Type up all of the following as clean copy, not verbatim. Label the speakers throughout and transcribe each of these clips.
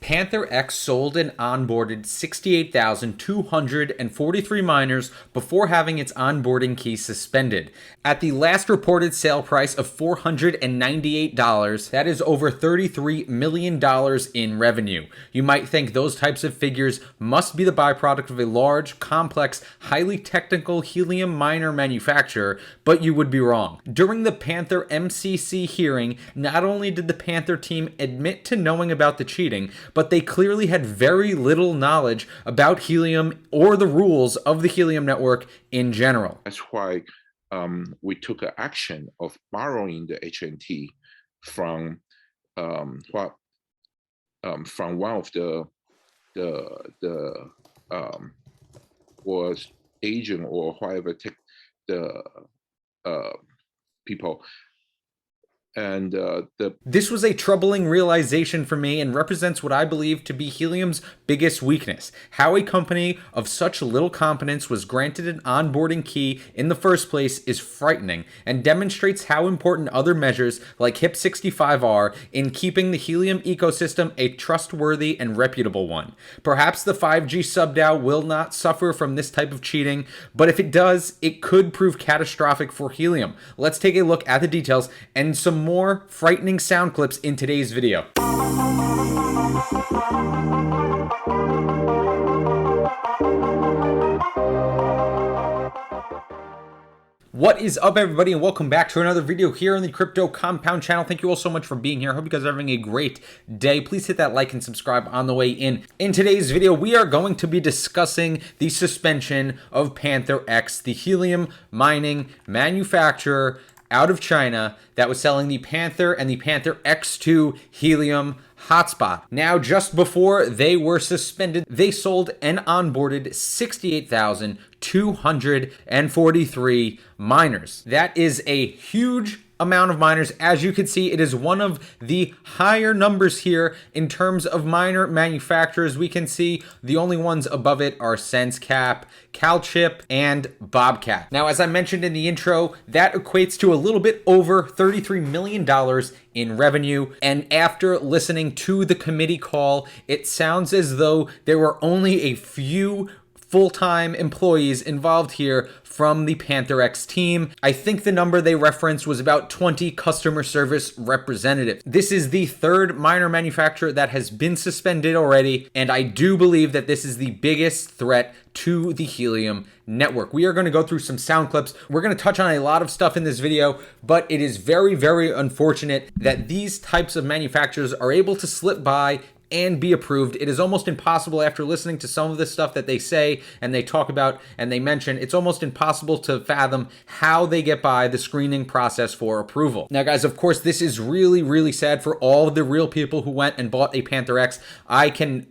Speaker 1: Panther X sold and onboarded 68,243 miners before having its onboarding key suspended. At the last reported sale price of $498, that is over $33 million in revenue. You might think those types of figures must be the byproduct of a large, complex, highly technical helium miner manufacturer, but you would be wrong. During the Panther MCC hearing, not only did the Panther team admit to knowing about the cheating, but they clearly had very little knowledge about helium or the rules of the helium network in general.
Speaker 2: That's why we took an action of borrowing the HNT from from one of the was agent or whatever the people. And
Speaker 1: this was a troubling realization for me and represents what I believe to be Helium's biggest weakness. How a company of such little competence was granted an onboarding key in the first place is frightening and demonstrates how important other measures like HIP 65 are in keeping the Helium ecosystem a trustworthy and reputable one. Perhaps the 5G sub-DAO will not suffer from this type of cheating, but if it does, it could prove catastrophic for Helium. Let's take a look at the details and some more frightening sound clips in today's video. What is up, everybody, and welcome back to another video here on the Crypto Compound channel. Thank you all so much for being here. I hope you guys are having a great day. Please hit that like and subscribe on the way in. In today's video, we are going to be discussing the suspension of Panther X, the helium mining manufacturer out of China that was selling the Panther and the Panther X2 helium hotspot. Now, just before they were suspended, they sold and onboarded 68,243 miners. That is a huge amount of miners. As you can see, it is one of the higher numbers here in terms of miner manufacturers. We can see the only ones above it are SenseCap, CalChip, and Bobcat. Now, as I mentioned in the intro, that equates to a little bit over $33 million in revenue. And after listening to the committee call, it sounds as though there were only a few full-time employees involved here from the Panther X team. I think the number they referenced was about 20 customer service representatives. This is the third miner manufacturer that has been suspended already, and I do believe that this is the biggest threat to the Helium network. We are going to go through some sound clips. We're going to touch on a lot of stuff in this video, but it is very, very unfortunate that these types of manufacturers are able to slip by and be approved. It is almost impossible, after listening to some of the stuff that they say and they talk about and they mention, it's almost impossible to fathom how they get by the screening process for approval. Now, guys, of course, this is really, really sad for all of the real people who went and bought a Panther X. I can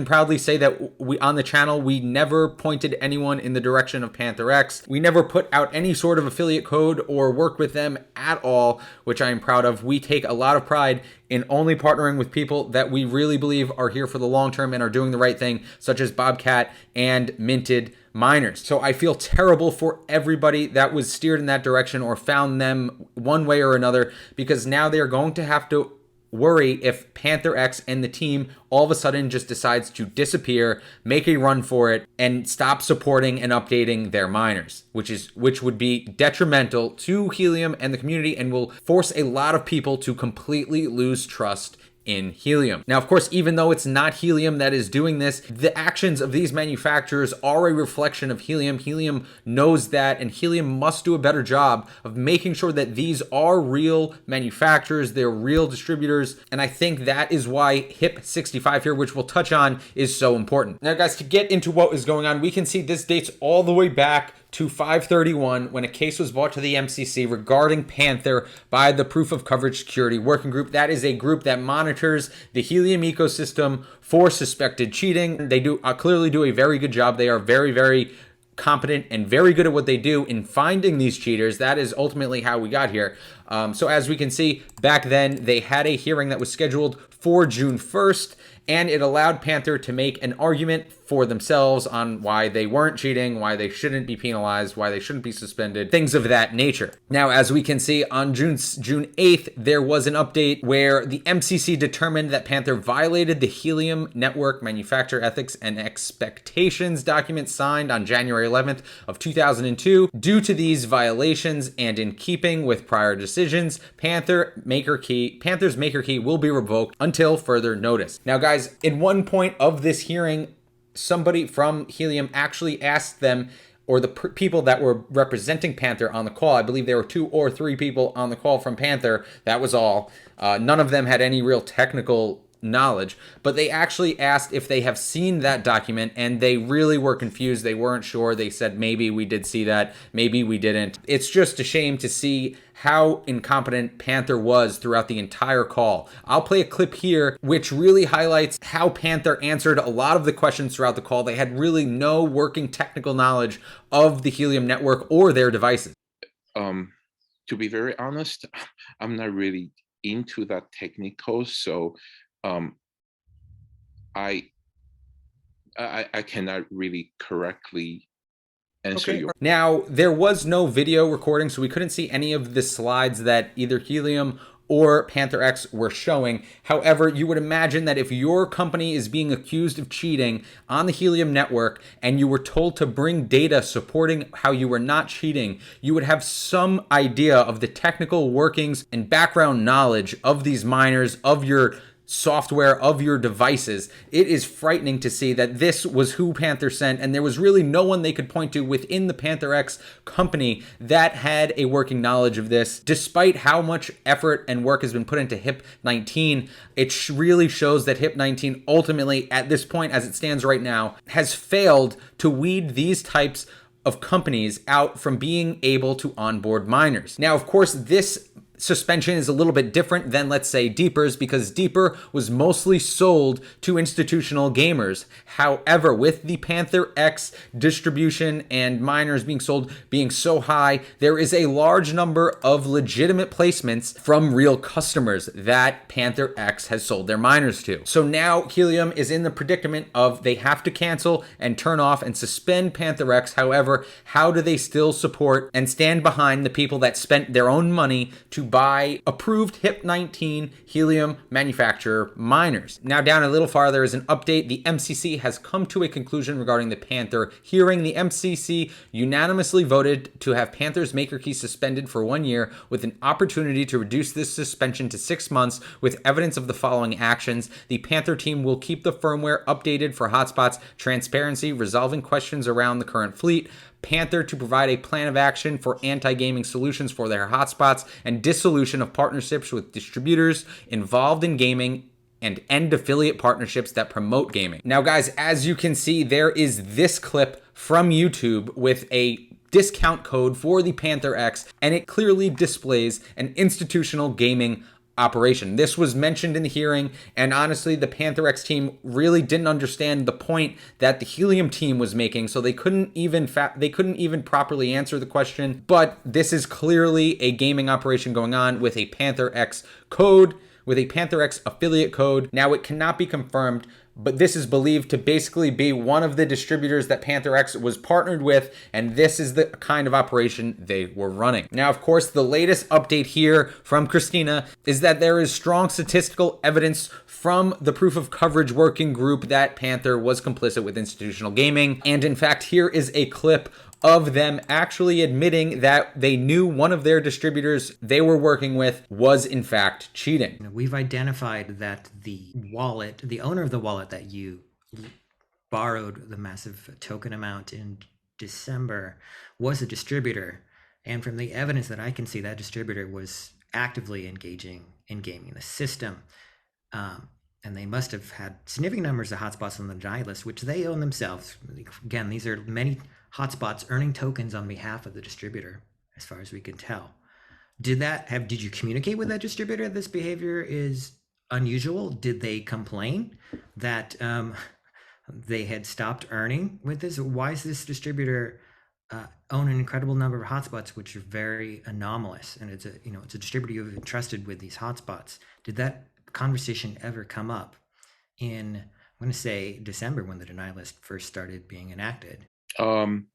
Speaker 1: proudly say that we on the channel, we never pointed anyone in the direction of Panther X. We never put out any sort of affiliate code or work with them at all, which I am proud of. We take a lot of pride in only partnering with people that we really believe are here for the long term and are doing the right thing, such as Bobcat and Minted miners. So I feel terrible for everybody that was steered in that direction or found them one way or another, because now they are going to have to worry if Panther X and the team all of a sudden just decides to disappear, make a run for it, and stop supporting and updating their miners, which would be detrimental to Helium and the community and will force a lot of people to completely lose trust in Helium. Now, of course, even though it's not Helium that is doing this, the actions of these manufacturers are a reflection of Helium. Helium knows that, and Helium must do a better job of making sure that these are real manufacturers, they're real distributors, and I think that is why HIP 65 here, which we'll touch on, is so important. Now, guys, to get into what is going on, we can see this dates all the way back to 5/31 when a case was brought to the MCC regarding Panther by the Proof of Coverage Security Working Group. That is a group that monitors the Helium ecosystem for suspected cheating. They clearly do a very good job. They are very, very competent and very good at what they do in finding these cheaters. That is ultimately how we got here. So as we can see, back then they had a hearing that was scheduled for June 1st, and it allowed Panther to make an argument for themselves on why they weren't cheating, why they shouldn't be penalized, why they shouldn't be suspended, things of that nature. Now, as we can see, on June 8th, there was an update where the MCC determined that Panther violated the Helium Network Manufacturer Ethics and Expectations document signed on January 11th of 2002. Due to these violations and in keeping with prior decisions, Panther's maker key will be revoked until further notice. Now, guys, in one point of this hearing, somebody from Helium actually asked them, or the people that were representing Panther on the call, I believe there were 2 or 3 people on the call from Panther, that was all. None of them had any real technical knowledge, but they actually asked if they have seen that document, and they really were confused. They weren't sure. They said, maybe we did see that, maybe we didn't. It's just a shame to see how incompetent Panther was throughout the entire call. I'll play a clip here which really highlights how Panther answered a lot of the questions throughout the call. They had really no working technical knowledge of the Helium network or their devices.
Speaker 2: To be very honest, I'm not really into that technical, so I cannot really correctly answer your.
Speaker 1: Now, there was no video recording, so we couldn't see any of the slides that either Helium or Panther X were showing. However, you would imagine that if your company is being accused of cheating on the Helium network and you were told to bring data supporting how you were not cheating, you would have some idea of the technical workings and background knowledge of these miners, of your software, of your devices. It is frightening to see that this was who Panther sent, and there was really no one they could point to within the Panther X company that had a working knowledge of this. Despite how much effort and work has been put into HIP 19, it really shows that HIP 19 ultimately, at this point as it stands right now, has failed to weed these types of companies out from being able to onboard miners. Now, of course, this suspension is a little bit different than, let's say, Deeper's, because Deeper was mostly sold to institutional gamers. However, with the Panther X distribution and miners being sold being so high, there is a large number of legitimate placements from real customers that Panther X has sold their miners to. So now Helium is in the predicament of they have to cancel and turn off and suspend Panther X. However, how do they still support and stand behind the people that spent their own money to buy approved HIP 19 Helium manufacturer miners? Now, down a little farther is an update. The MCC has come to a conclusion regarding the Panther hearing. The MCC unanimously voted to have Panther's maker key suspended for 1 year, with an opportunity to reduce this suspension to 6 months with evidence of the following actions. The Panther team will keep the firmware updated for hotspots, transparency, resolving questions around the current fleet, Panther to provide a plan of action for anti-gaming solutions for their hotspots, and dissolution of partnerships with distributors involved in gaming, and end affiliate partnerships that promote gaming. Now, guys, as you can see, there is this clip from YouTube with a discount code for the Panther X, and it clearly displays an institutional gaming operation. This was mentioned in the hearing, and honestly, the Panther X team really didn't understand the point that the Helium team was making, so they couldn't even properly answer the question. But this is clearly a gaming operation going on with a Panther X code, with a Panther X affiliate code. Now, it cannot be confirmed, but this is believed to basically be one of the distributors that Panther X was partnered with, and this is the kind of operation they were running. Now, of course, the latest update here from Christina is that there is strong statistical evidence from the proof of coverage working group that Panther was complicit with institutional gaming. And in fact, here is a clip of them actually admitting that they knew one of their distributors they were working with was in fact cheating.
Speaker 3: We've identified that the wallet, the owner of the wallet that you borrowed the massive token amount in December, was a distributor. And from the evidence that I can see, that distributor was actively engaging in gaming the system. And they must have had significant numbers of hotspots on the deny list, which they own themselves. Again, these are many hotspots earning tokens on behalf of the distributor, as far as we can tell. Did you communicate with that distributor this behavior is unusual? Did they complain that they had stopped earning with this? Why is this distributor own an incredible number of hotspots, which are very anomalous? And it's a distributor you've entrusted with these hotspots. Did that conversation ever come up in, I'm going to say, December, when the denial list first started being enacted?
Speaker 2: From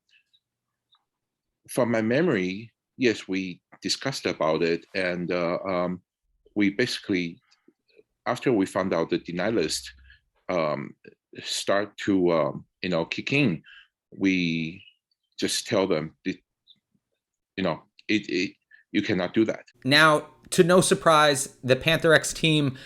Speaker 2: my memory, yes, we discussed about it, and we basically, after we found out the denial list start to kick in, we just tell them, you cannot do that.
Speaker 1: Now, to no surprise, the Panther X team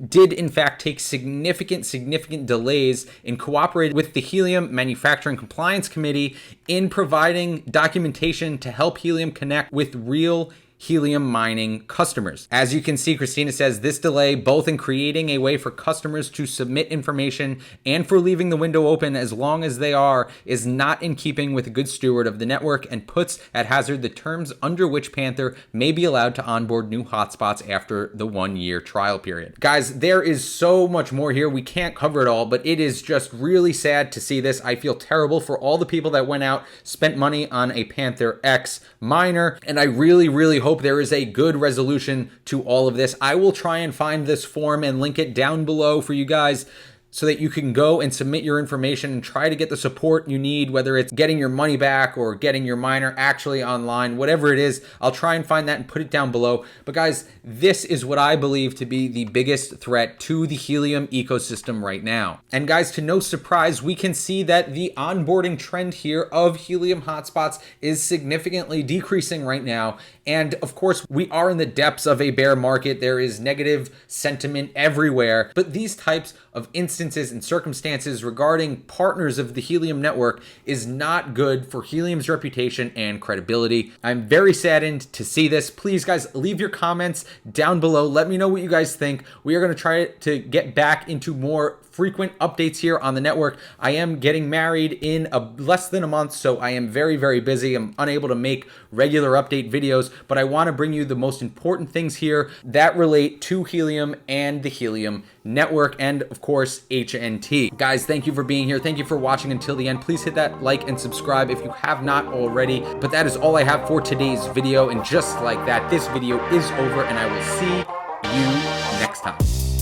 Speaker 1: did in fact take significant delays in cooperating with the Helium Manufacturing Compliance Committee in providing documentation to help Helium connect with real helium mining customers. As you can see, Christina says this delay, both in creating a way for customers to submit information and for leaving the window open as long as they are, is not in keeping with a good steward of the network and puts at hazard the terms under which Panther may be allowed to onboard new hotspots after the 1-year trial period. Guys, there is so much more here. We can't cover it all, but it is just really sad to see this. I feel terrible for all the people that went out, spent money on a Panther X miner, and I really hope there is a good resolution to all of this. I will try and find this form and link it down below for you guys so that you can go and submit your information and try to get the support you need, whether it's getting your money back or getting your miner actually online, whatever it is. I'll try and find that and put it down below. But guys, this is what I believe to be the biggest threat to the Helium ecosystem right now. And guys, to no surprise, we can see that the onboarding trend here of Helium hotspots is significantly decreasing right now. And of course, we are in the depths of a bear market. There is negative sentiment everywhere, but these types of instances and circumstances regarding partners of the Helium network is not good for Helium's reputation and credibility. I'm very saddened to see this. Please, guys, leave your comments down below. Let me know what you guys think. We are going to try to get back into more frequent updates here on the network. I am getting married in less than a month, so I am very busy. I'm unable to make regular update videos, but I want to bring you the most important things here that relate to Helium and the Helium network, and of course HNT. Guys, thank you for being here. Thank you for watching until the end. Please hit that like and subscribe if you have not already. But that is all I have for today's video, and just like that, this video is over, and I will see you next time.